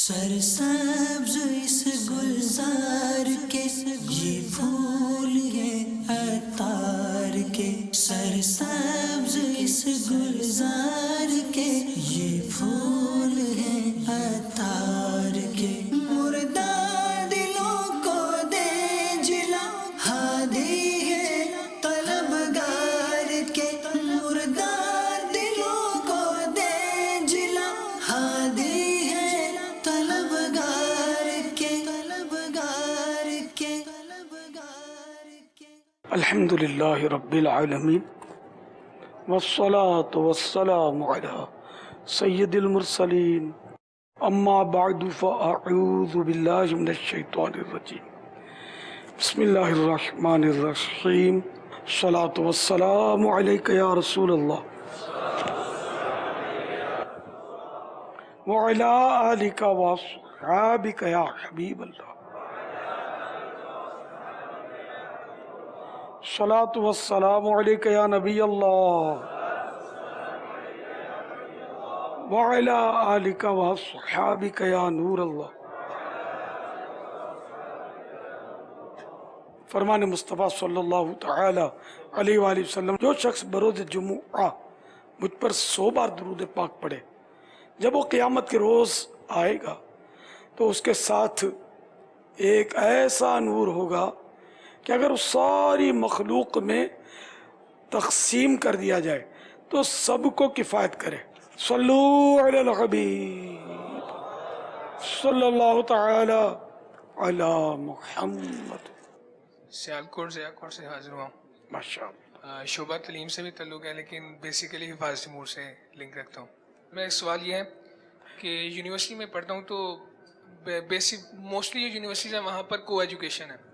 سرسبز اس گلزار کے یہ پھول ہیں عطار کے، سرسبز اس گلزار کے یہ پھول ہیں عطار کے، مردہ دلوں کو دے جلا ہادی ہے طلبگار کے، مردہ دلوں کو دے جلا ہادی الحمد للہ رب العالمین والصلاة والسلام علی سید المرسلین اما بعد فاعوذ باللہ من الشیطان الرجیم بسم اللہ الرحمن الرحیم الصلاة والسلام علیک یا رسول اللہ وعلی آلک واصحابک یا حبیب اللہ الصلاة والسلام علیک یا نبی اللہ وعلی آلک واصحابک یا نور اللہ۔ فرمان مصطفیٰ صلی اللہ تعالی علیہ وآلہ وسلم، جو شخص بروز جمعہ مجھ پر 100 بار درود پاک پڑھے، جب وہ قیامت کے روز آئے گا تو اس کے ساتھ ایک ایسا نور ہوگا کہ اگر اس ساری مخلوق میں تقسیم کر دیا جائے تو سب کو کفایت کرے۔ صلو علی الحبیب صلی اللہ تعالی علی محمد۔ سیالکوٹ سے حاضر ہوا ہوں۔ ماشاءاللہ۔ شعبہ تعلیم سے بھی تعلق ہے لیکن بیسیکلی حفاظت امور سے لنک رکھتا ہوں۔ میرا سوال یہ ہے کہ یونیورسٹی میں پڑھتا ہوں تو موسٹلی جو یونیورسٹیز ہیں وہاں پر کو ایجوکیشن ہے،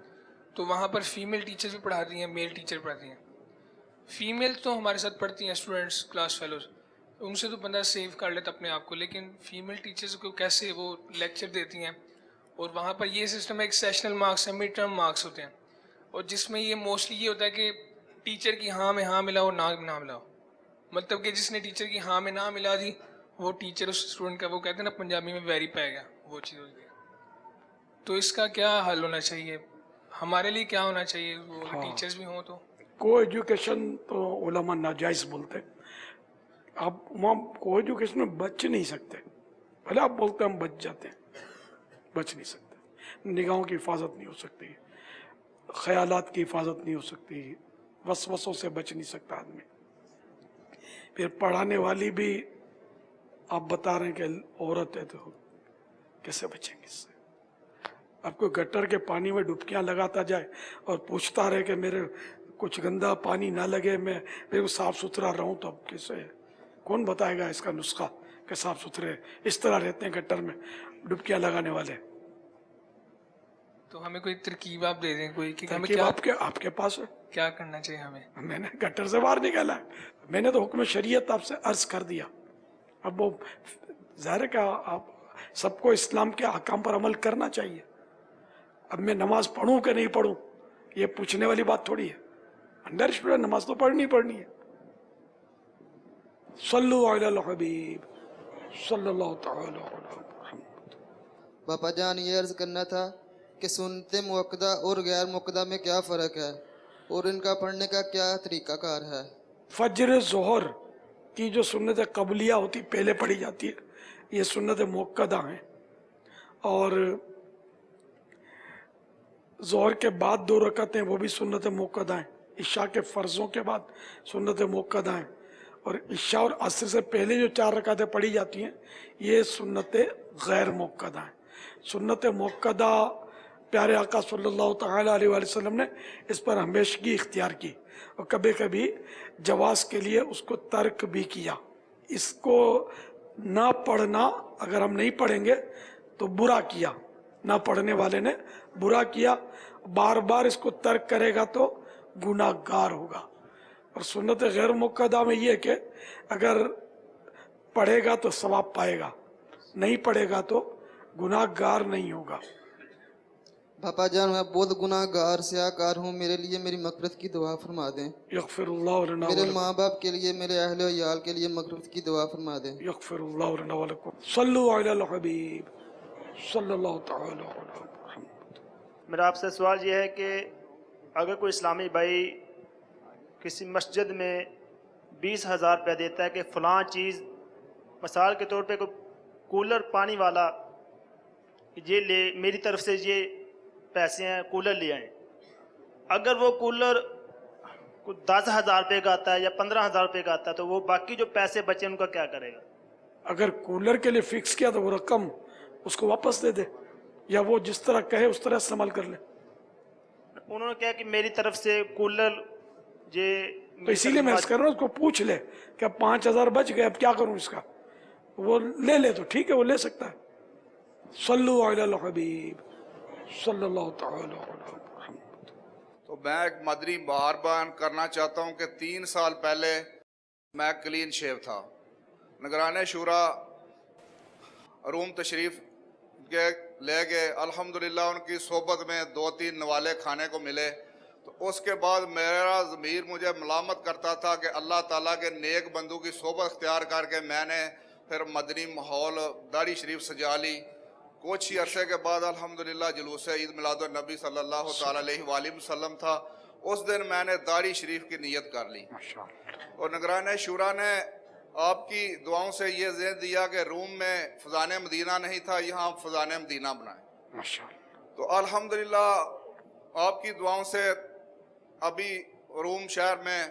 تو وہاں پر فیمیل ٹیچرز بھی پڑھاتی ہیں، میل ٹیچر پڑھاتی ہیں۔ فیمیل تو ہمارے ساتھ پڑھتی ہیں اسٹوڈنٹس، کلاس فیلوز، ان سے تو بندہ سیو کر لیتا اپنے آپ کو، لیکن فیمیل ٹیچرز کو کیسے وہ لیکچر دیتی ہیں؟ اور وہاں پر یہ سسٹم ہے کہ سیشنل مارکس ہیں، مڈ ٹرم مارکس ہوتے ہیں، اور جس میں یہ موسٹلی یہ ہوتا ہے کہ ٹیچر کی ہاں میں ہاں ملاؤ، نہ نہ ملاؤ، مطلب کہ جس نے ٹیچر کی ہاں میں نہ ملا دی وہ ٹیچر اس اسٹوڈنٹ کا، وہ کہتے ہیں نا پنجابی میں، ویری پائے گا، وہ چیز ہوتی ہے۔ تو اس کا کیا حل ہونا چاہیے؟ ہمارے لیے کیا ہونا چاہیے؟ وہ ٹیچرز بھی ہوں تو کو ایجوکیشن تو علماء ناجائز بولتے ہیں۔ آپ وہاں کو ایجوکیشن میں بچ نہیں سکتے، بھلے آپ بولتے ہیں ہم بچ جاتے ہیں، بچ نہیں سکتے۔ نگاہوں کی حفاظت نہیں ہو سکتی، خیالات کی حفاظت نہیں ہو سکتی، وسوسوں سے بچ نہیں سکتا آدمی۔ پھر پڑھانے والی بھی آپ بتا رہے ہیں کہ عورت ہے تو کیسے بچیں گے اس سے؟ اب کوئی گٹر کے پانی میں ڈبکیاں لگاتا جائے اور پوچھتا رہے کہ میرے کچھ گندا پانی نہ لگے، میں صاف ستھرا رہوں، تو اب کیسے؟ کون بتائے گا اس کا نسخہ کہ صاف ستھرے اس طرح رہتے ہیں گٹر میں ڈبکیاں لگانے والے؟ تو ہمیں کوئی ترکیب آپ دے دیں، کوئی کہ ہمیں ترکیب کیا آپ کے پاس ہے؟ کیا کرنا چاہیے ہمیں؟ میں نے گٹر سے باہر نکالا ہے، میں نے تو حکم شریعت آپ سے عرض کر دیا۔ اب وہ ظاہر ہے کہ آپ سب کو اسلام کے احکام پر عمل کرنا چاہیے۔ اب میں نماز پڑھوں کہ نہیں پڑھوں یہ پوچھنے والی بات تھوڑی ہے، انڈرسٹوڈ نماز تو پڑھنی ہے۔ صلو علی الحبیب صلی اللہ تعالی علی محمد۔ باپا جان یہ عرض کرنا تھا کہ سنت موقدہ اور غیر موقدہ میں کیا فرق ہے اور ان کا پڑھنے کا کیا طریقہ کار ہے؟ فجر ظہر کی جو سنت قبلیہ ہوتی پہلے پڑھی جاتی ہے، یہ سنت موقدہ ہیں، اور ظہر کے بعد 2 رکعتیں وہ بھی سنت موقدہ ہیں، عشاء کے فرضوں کے بعد سنت موقدہ ہیں، اور عشاء اور عصر سے پہلے جو 4 رکعتیں پڑھی جاتی ہیں یہ سنت غیر موقدہ ہیں۔ سنت موقدہ پیارے آقا صلی اللہ تعالی علیہ وآلہ وسلم نے اس پر ہمیشگی اختیار کی، اور کبھی کبھی جواز کے لیے اس کو ترک بھی کیا۔ اس کو نہ پڑھنا، اگر ہم نہیں پڑھیں گے تو برا کیا، نہ پڑھنے والے نے برا کیا، بار بار اس کو ترک کرے گا تو گناہ گار ہوگا۔ اور سنت غیر موقدہ میں یہ کہ اگر پڑھے گا تو ثواب پائے گا، نہیں پڑھے گا تو گناہ گار نہیں ہوگا۔ باپا جان میں بہت گناہ گار سیاہ کار ہوں، میرے لیے میری مغفرت کی دعا فرما دیں۔ یغفر اللہ لنا میرے ولکم۔ ماں باپ کے لیے، میرے اہل و عیال کے لیے مغفرت کی دعا فرما دیں۔ یغفر اللہ لنا ولکم۔ صلو علی الحبیب صلی اللہ تعالی علی محمد۔ میرا آپ سے سوال یہ ہے کہ اگر کوئی اسلامی بھائی کسی مسجد میں 20,000 روپیہ دیتا ہے کہ فلاں چیز، مثال کے طور پہ کوئی کولر پانی والا، یہ لے، میری طرف سے یہ پیسے ہیں، کولر لے آئیں، اگر وہ کولر 10,000 روپے کا آتا ہے یا 15,000 روپے کا آتا ہے تو وہ باقی جو پیسے بچے ان کا کیا کرے گا؟ اگر کولر کے لیے فکس کیا تو وہ رقم اس کو واپس دے دے، یا وہ جس طرح کہے اس طرح استعمال کر لے۔ انہوں نے کہا کہ میری طرف سے کولر یہ، تو اسی لیے میں اس کر رہا ہوں، اس کو پوچھ لے کہ اب 5,000 بچ گئے، اب کیا کروں اس کا، وہ لے لے تو ٹھیک ہے، وہ لے سکتا ہے۔ صلو علی الحبیب صلی اللہ تعالی علی محمد۔ تو میں ایک مدنی بہار بیان کرنا چاہتا ہوں کہ 3 سال پہلے میں کلین شیو تھا، نگران شورا روم تشریف لے گئے، الحمدللہ ان کی صحبت میں 2-3 نوالے کھانے کو ملے، تو اس کے بعد میرا ضمیر مجھے ملامت کرتا تھا کہ اللہ تعالیٰ کے نیک بندوں کی صحبت اختیار کر کے میں نے پھر مدنی ماحول داڑھی شریف سجا لی۔ کچھ ہی عرصے کے بعد الحمدللہ جلوس عید میلاد النبی صلی اللہ تعالیٰ علیہ وآلہ وسلم تھا، اس دن میں نے داڑھی شریف کی نیت کر لی، اور نگران شورا نے آپ کی دعاؤں سے یہ ذہن دیا کہ روم میں فضان مدینہ نہیں تھا، یہاں فضان مدینہ بنائیں، تو الحمدللہ آپ کی دعاؤں سے ابھی روم شہر میں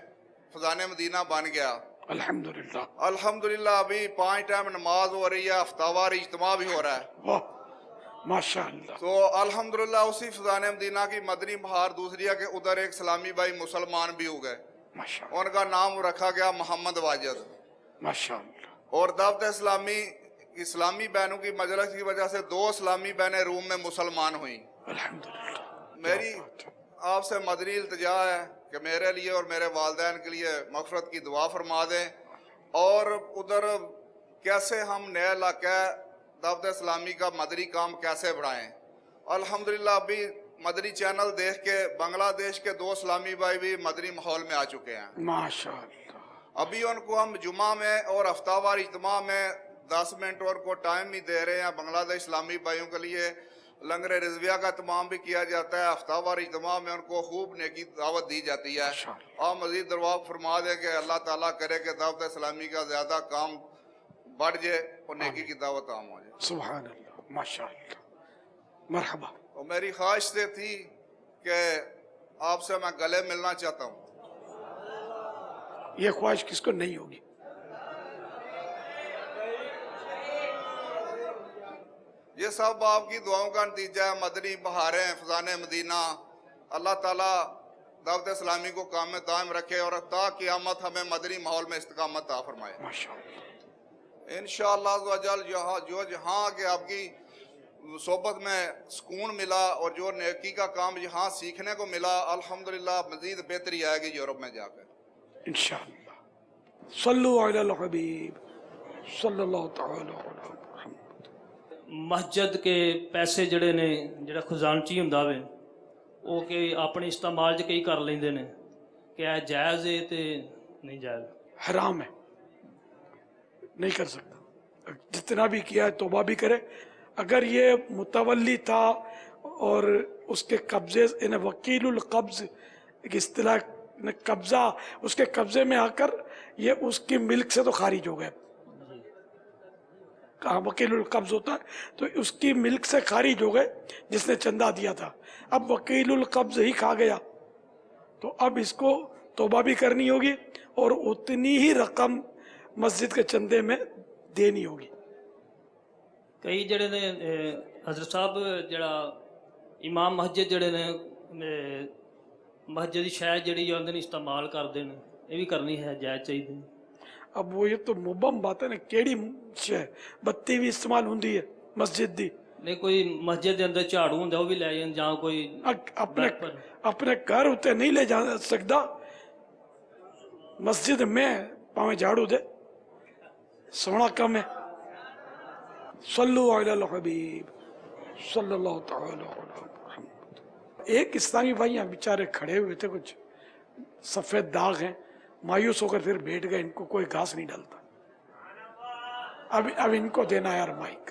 فضان مدینہ بن گیا الحمدللہ۔ الحمدللہ ابھی 5 ٹائم نماز ہو رہی ہے، ہفتہ وار اجتماع بھی ہو رہا ہے، واہ ماشاءاللہ۔ تو الحمدللہ اسی فضان مدینہ کی مدنی بہار دوسری ہے کہ ادھر ایک اسلامی بھائی مسلمان بھی ہو گئے، ماشاءاللہ ان کا نام رکھا گیا محمد واجد، ماشاءاللہ۔ اور دعوت اسلامی بہنوں کی مجلس کی وجہ سے 2 اسلامی بہنیں روم میں مسلمان ہوئیں۔ الحمدللہ۔ میری آپ سے مدنی التجا ہے کہ میرے لیے اور میرے والدین کے لیے مغفرت کی دعا فرما دیں، اور ادھر کیسے ہم نئے علاقہ دعوت اسلامی کا مدنی کام کیسے بڑھائیں۔ الحمدللہ ابھی مدنی چینل دیکھ کے بنگلہ دیش کے 2 اسلامی بھائی بھی مدنی ماحول میں آ چکے ہیں، ماشاءاللہ۔ ابھی ان کو ہم جمعہ میں اور ہفتہ وار اجتماع میں 10 منٹ اور کو ٹائم ہی دے رہے ہیں۔ بنگلہ دیش اسلامی بھائیوں کے لیے لنگر رضویہ کا اہتمام بھی کیا جاتا ہے، ہفتہ وار اجتماع میں ان کو خوب نیکی دعوت دی جاتی ہے۔ آپ مزید دعا فرما دیں کہ اللہ تعالیٰ کرے کہ دعوت اسلامی کا زیادہ کام بڑھ جائے اور نیکی کی دعوت عام ہو جائے۔ سبحان اللہ، ماشاءاللہ، مرحبا۔ اور میری خواہش سے تھی کہ آپ سے میں گلے ملنا چاہتا ہوں۔ یہ خواہش کس کو نہیں ہوگی؟ یہ سب آپ کی دعاؤں کا نتیجہ ہے، مدنی بہاریں، فضان مدینہ۔ اللہ تعالیٰ دعوت اسلامی کو قائم دائم رکھے اور تا قیامت ہمیں مدنی ماحول میں استقامت عطا فرمائے ماشاءاللہ۔ انشاءاللہ عز و جل جہاں کہ آپ کی صحبت میں سکون ملا اور جو نیکی کا کام یہاں سیکھنے کو ملا، الحمدللہ مزید بہتری آئے گی یورپ میں جا کر انشاءاللہ۔ صلو علی الحبیب صلی اللہ تعالی علی محمد۔ مسجد کے پیسے جڑے نے جڑا خزانچی ہوندا وے وہ کہ اپنے استعمال چ کئی کر لیندے نے، کیا جائز ہے تے نہیں جائز؟ حرام ہے، نہیں کر سکتا، جتنا بھی کیا ہے توبہ بھی کرے۔ اگر یہ متولی تھا اور اس کے قبضے، یعنی وکیل القبض ایک اصطلاح، قبضہ اس کے قبضے میں آ کر یہ اس کی ملک سے تو خارج ہو گئے، کہاں وکیل القبض ہوتا ہے تو اس کی ملک سے خارج ہو گئے جس نے چندہ دیا تھا۔ اب وکیل القبض ہی کھا گیا تو اب اس کو توبہ بھی کرنی ہوگی اور اتنی ہی رقم مسجد کے چندے میں دینی ہوگی۔ کئی جڑے نے حضرت صاحب جڑا امام مسجد جڑے نے مسجد کی شے جڑی آدھے استعمال کرتے ہیں، یہ بھی کرنی ہے، جائز چاہیے؟ اب وہ یہ تو مبہم بات ہے نا، کیڑی شے بتی بھی استعمال ہوندی ہے مسجد دی؟ نہیں کوئی مسجد دے اندر جھاڑو ہوندا وہ بھی لے جان، جہاں کوئی اپنے گھر اتنے نہیں لے جا سکتا، مسجد میں پاویں جھاڑو دے سونا کم ہے۔ صلو علی الحبیب صلی اللہ تعالی علی محمد۔ ایک اسلامی بھائی یہاں بیچارے کھڑے ہوئے تھے، کچھ سفید داغ ہیں، مایوس ہو کر پھر بیٹھ گئے، ان کو کوئی گھاس نہیں ڈالتا۔ اب ان کو دینا یار مائک۔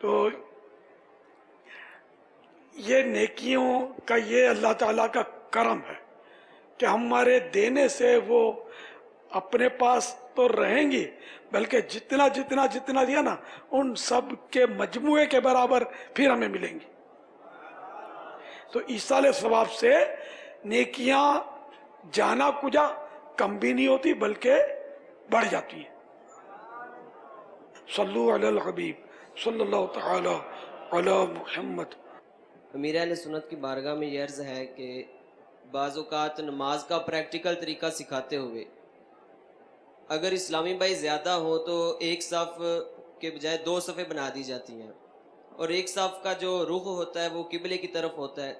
تو یہ نیکیوں کا یہ اللہ تعالیٰ کا کرم ہے کہ ہمارے دینے سے وہ اپنے پاس تو رہیں گی، بلکہ جتنا جتنا جتنا دیا نا ان سب کے مجموعے کے برابر پھر ہمیں ملیں گی. تو ایصال ثواب سے نیکیاں جانا کجا کم بھی نہیں ہوتی بلکہ بڑھ جاتی ہیں. صلو علی الحبیب صلی اللہ تعالی علی محمد. امیر اہل سنت کی بارگاہ میں یہ عرض ہے کہ بعض اوقات نماز کا پریکٹیکل طریقہ سکھاتے ہوئے اگر اسلامی بھائی زیادہ ہو تو ایک صف کے بجائے 2 صفیں بنا دی جاتی ہیں، اور ایک صف کا جو رخ ہوتا ہے وہ قبلے کی طرف ہوتا ہے،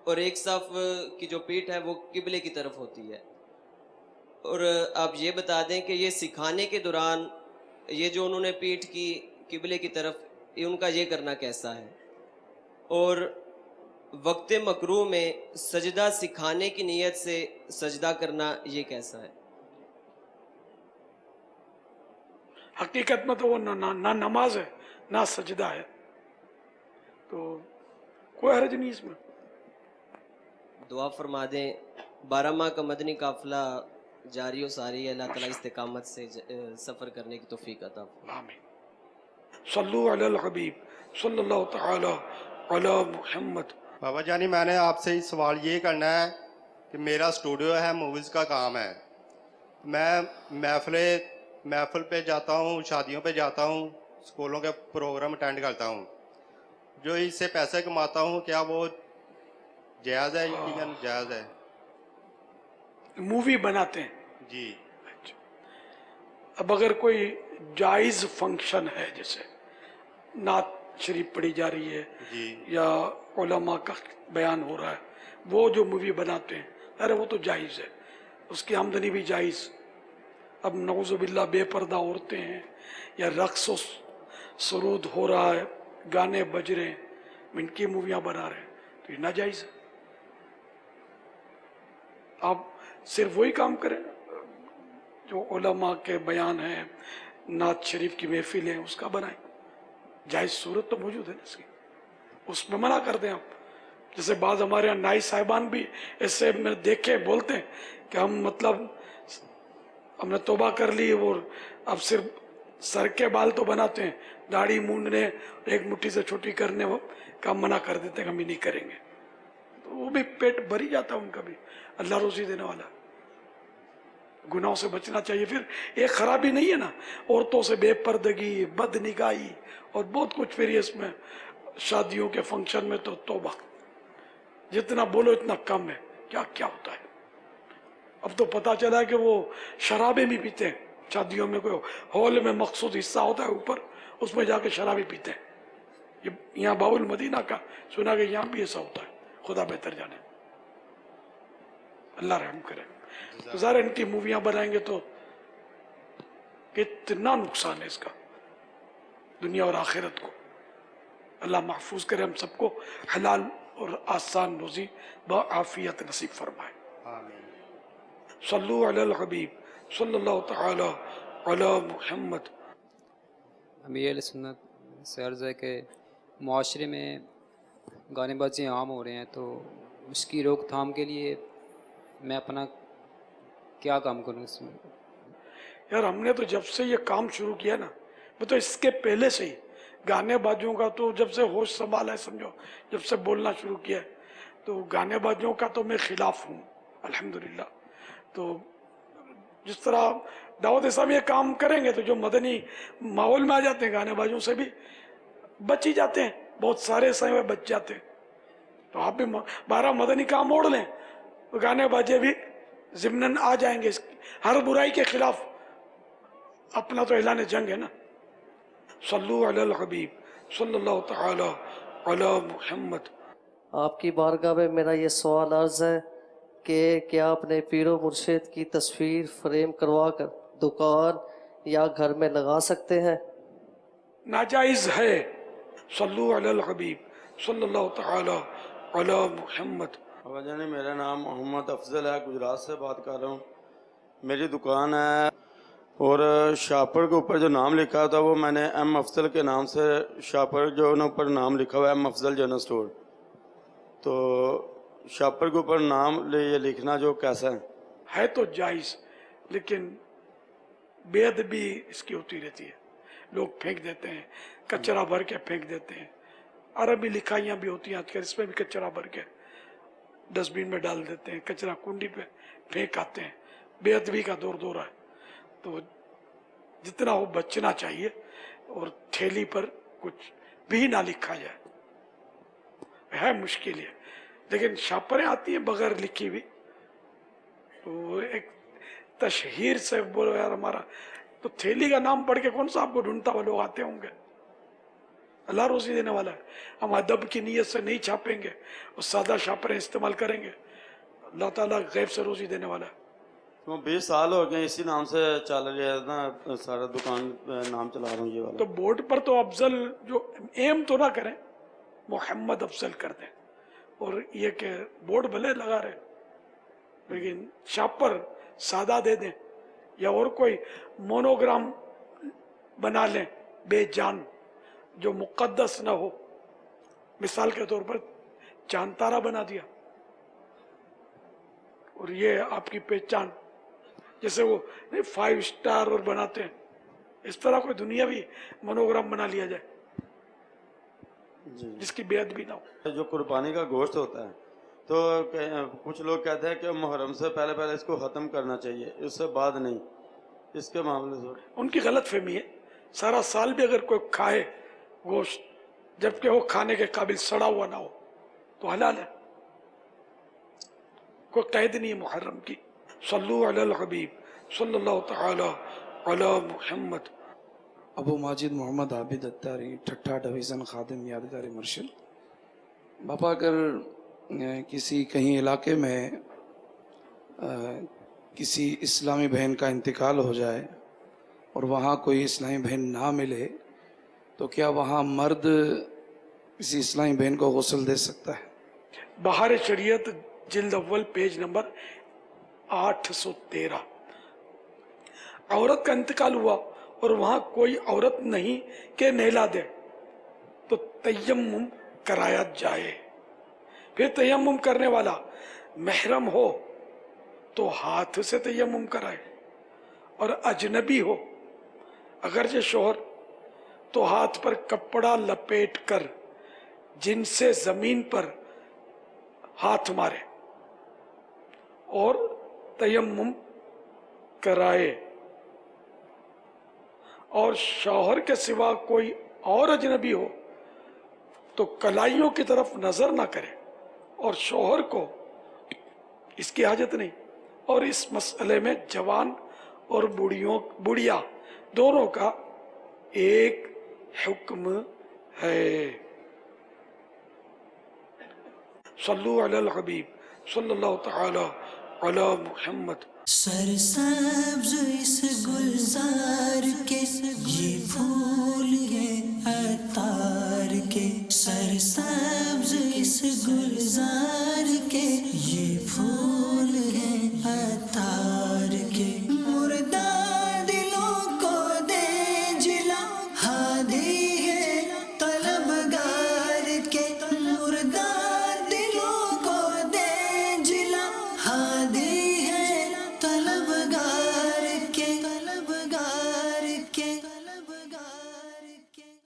اور ایک صف کی جو پیٹھ ہے وہ قبلے کی طرف ہوتی ہے. اور آپ یہ بتا دیں کہ یہ سکھانے کے دوران یہ جو انہوں نے پیٹھ کی قبلے کی طرف، ان کا یہ کرنا کیسا ہے؟ اور وقت مکروہ میں سجدہ سکھانے کی نیت سے سجدہ کرنا یہ کیسا ہے؟ حقیقت میں تو وہ نہ نماز ہے نہ سجدہ ہے، تو کوئی حرج نہیں اس میں. دعا فرما دیں 12 ماہ کا مدنی قافلہ جاری و ساری ہے، اللہ تعالیٰ استقامت سے سفر کرنے کی توفیق عطا فرمائے. آمین. صلو علی الحبیب صلی اللہ تعالی علی محمد. بابا جانی میں نے آپ سے سوال یہ کرنا ہے کہ میرا اسٹوڈیو ہے، موویز کا کام ہے، میں محفل پہ جاتا ہوں، شادیوں پہ جاتا ہوں، اسکولوں کے پروگرام اٹینڈ کرتا ہوں، جو اس سے پیسے کماتا ہوں کیا وہ جائز ہے یا ناجائز ہے؟ مووی بناتے ہیں جی. اب اگر کوئی جائز فنکشن ہے جیسے نعت شریف پڑھی جا رہی ہے جی. یا علماء کا بیان ہو رہا ہے، وہ جو مووی بناتے ہیں ارے وہ تو جائز ہے، اس کی آمدنی بھی جائز. اب نعوذ باللہ بے پردہ عورتیں ہیں یا رقص و سرود ہو رہا ہے، گانے بج رہے ہیں، ان کی موویاں بنا رہے ہیں، تو یہ ناجائز ہے. آپ صرف وہی کام کریں جو علماء کے بیان ہیں، نعت شریف کی محفل ہیں، اس کا بنائیں. جائز صورت تو موجود ہے نا اس کی، اس میں منع کر دیں آپ. جیسے بعض ہمارے یہاں نائی صاحبان بھی ایسے میں دیکھے بولتے ہیں کہ ہم ہم نے توبہ کر لی اور اب صرف سر کے بال تو بناتے ہیں، داڑھی مونڈنے ایک مٹھی سے چھوٹی کرنے کا منع کر دیتے ہیں، ہم ہی نہیں کریں گے. تو وہ بھی پیٹ بھری جاتا ہے ان کا بھی، اللہ روزی دینے والا. گناہوں سے بچنا چاہیے. پھر ایک خرابی نہیں ہے نا، عورتوں سے بے پردگی، بد نگاہی اور بہت کچھ. پھر اس میں شادیوں کے فنکشن میں تو توبہ، جتنا بولو اتنا کم ہے. کیا کیا ہوتا ہے اب تو پتا چلا کہ وہ شرابیں بھی پیتے ہیں شادیوں میں. کوئی ہال میں مخصوص حصہ ہوتا ہے اوپر، اس میں جا کے شرابیں پیتے ہیں. یہ یہاں باب المدینہ کا سنا کہ یہاں بھی ایسا ہوتا ہے، خدا بہتر جانے، اللہ رحم کرے. تو ظاہر ان کی موویاں بنائیں گے تو کتنا نقصان ہے اس کا دنیا اور آخرت کو. اللہ محفوظ کرے ہم سب کو، حلال اور آسان روزی بعافیت نصیب فرمائے. صلو علی الحبیب صلی اللہ تعالی علی محمد. امیر اہل سنت سے عرض ہے کہ معاشرے میں گانے بازی عام ہو رہے ہیں، تو اس کی روک تھام کے لیے میں اپنا کیا کام کروں اس میں؟ یار ہم نے تو جب سے یہ کام شروع کیا نا، وہ تو اس کے پہلے سے ہی گانے بازوں کا تو جب سے ہوش سنبھالا ہے، سمجھو جب سے بولنا شروع کیا ہے، تو گانے بازوں کا تو میں خلاف ہوں الحمدللہ. تو جس طرح دعوت اسلامی یہ کام کریں گے تو جو مدنی ماحول میں آ جاتے ہیں گانے بازوں سے بھی بچ ہی جاتے ہیں، بہت سارے ایسے ہوئے بچ جاتے ہیں. تو آپ بھی 12 مدنی کام اوڑھ لیں تو گانے بازے بھی ضمناً آ جائیں گے. ہر برائی کے خلاف اپنا تو اعلان جنگ ہے نا. صلو علی الحبیب صلی اللہ تعالی علی محمد. آپ کی بارگاہ میں میرا یہ سوال عرض ہے کہ کیا اپنے پیر و مرشد کی تصویر فریم کروا کر دکان یا گھر میں لگا سکتے ہیں؟ ناجائز ہے. صلو علی الحبیب صلی اللہ تعالی علی محمد. بابا جانی میرا نام محمد افضل ہے، گجرات سے بات کر رہا ہوں. میری دکان ہے اور شاپر کے اوپر جو نام لکھا تھا وہ میں نے ایم افضل کے نام سے شاپر جو اوپر نام لکھا ہوا ہے ایم افضل جنرل اسٹور. تو شاپر کے اوپر نام یہ لکھنا جو کیسا ہے تو جائز، لیکن بے ادبی اس کی ہوتی رہتی ہے. لوگ پھینک دیتے ہیں، کچرا بھر کے پھینک دیتے ہیں. عربی لکھائیاں بھی ہوتی ہیں آج کل، اس میں بھی کچرا بھر کے ڈسٹ بین میں ڈال دیتے ہیں، کچرا کنڈی پہ پھینک آتے ہیں. بے ادبی کا دور دورہ ہے. تو جتنا وہ بچنا چاہیے، اور تھیلی پر کچھ بھی نہ لکھا جائے. ہے مشکل ہے، لیکن شاپریں آتی ہیں بغیر لکھی ہوئی. تو ایک تشہیر سے بولو یار ہمارا تو تھیلی کا نام پڑھ کے کون سا آپ کو ڈھونڈتا ہوا لوگ آتے ہوں گے. اللہ روزی دینے والا ہے. ہم ادب کی نیت سے نہیں چھاپیں گے اور سادہ شاپریں استعمال کریں گے. اللہ تعالیٰ غیب سے روزی دینے والا ہے. 20 سال ہو گئے اسی نام سے چل رہا ہے نا، سارا دکان نام چلا رہا ہوں یہ والا. تو بورڈ پر تو افضل جو ایم تو نہ کریں، محمد افضل کر دیں. اور یہ کہ بورڈ بھلے لگا رہے لیکن شاپر سادہ دے دیں، یا اور کوئی مونوگرام بنا لیں بے جان جو مقدس نہ ہو. مثال کے طور پر چاند تارا بنا دیا اور یہ آپ کی پہچان، جیسے وہ 5 اسٹار اور بناتے ہیں، اس طرح کوئی دنیاوی مونوگرام بنا لیا جائے جس کی بے ادبی نہ ہو. جو قربانی کا گوشت ہوتا ہے تو کچھ لوگ کہتے ہیں کہ محرم سے پہلے اس کو ختم کرنا چاہیے، اس سے بعد نہیں. اس کے معاملے سے ان کی غلط فہمی ہے. سارا سال بھی اگر کوئی کھائے گوشت جبکہ وہ کھانے کے قابل سڑا ہوا نہ ہو تو حلال ہے. کوئی قید نہیں ہے محرم کی. صلو علی الحبیب صلی اللہ تعالی علی محمد. ابو ماجد محمد عابد اتاری، ٹھٹھا ڈویژن، خادم یادگاری مرشد. باپا اگر کسی کہیں علاقے میں کسی اسلامی بہن کا انتقال ہو جائے اور وہاں کوئی اسلامی بہن نہ ملے تو کیا وہاں مرد کسی اسلامی بہن کو غسل دے سکتا ہے؟ بہار شریعت جلد اول پیج نمبر 813. عورت کا انتقال ہوا اور وہاں کوئی عورت نہیں کہ نہلا دے تو تیمم کرایا جائے. پھر تیمم کرنے والا محرم ہو تو ہاتھ سے تیمم کرائے، اور اجنبی ہو اگرچہ شوہر تو ہاتھ پر کپڑا لپیٹ کر جن سے زمین پر ہاتھ مارے اور تیمم کرائے. اور شوہر کے سوا کوئی اور اجنبی ہو تو کلائیوں کی طرف نظر نہ کرے، اور شوہر کو اس کی حاجت نہیں. اور اس مسئلے میں جوان اور بڑھیا دونوں کا ایک حکم ہے. صلو علی الحبیب صلی اللہ تعالی علی محمد. سرسبز اس گلزار کے یہ پھول ہیں عطار کے، سرسبز اس گلزار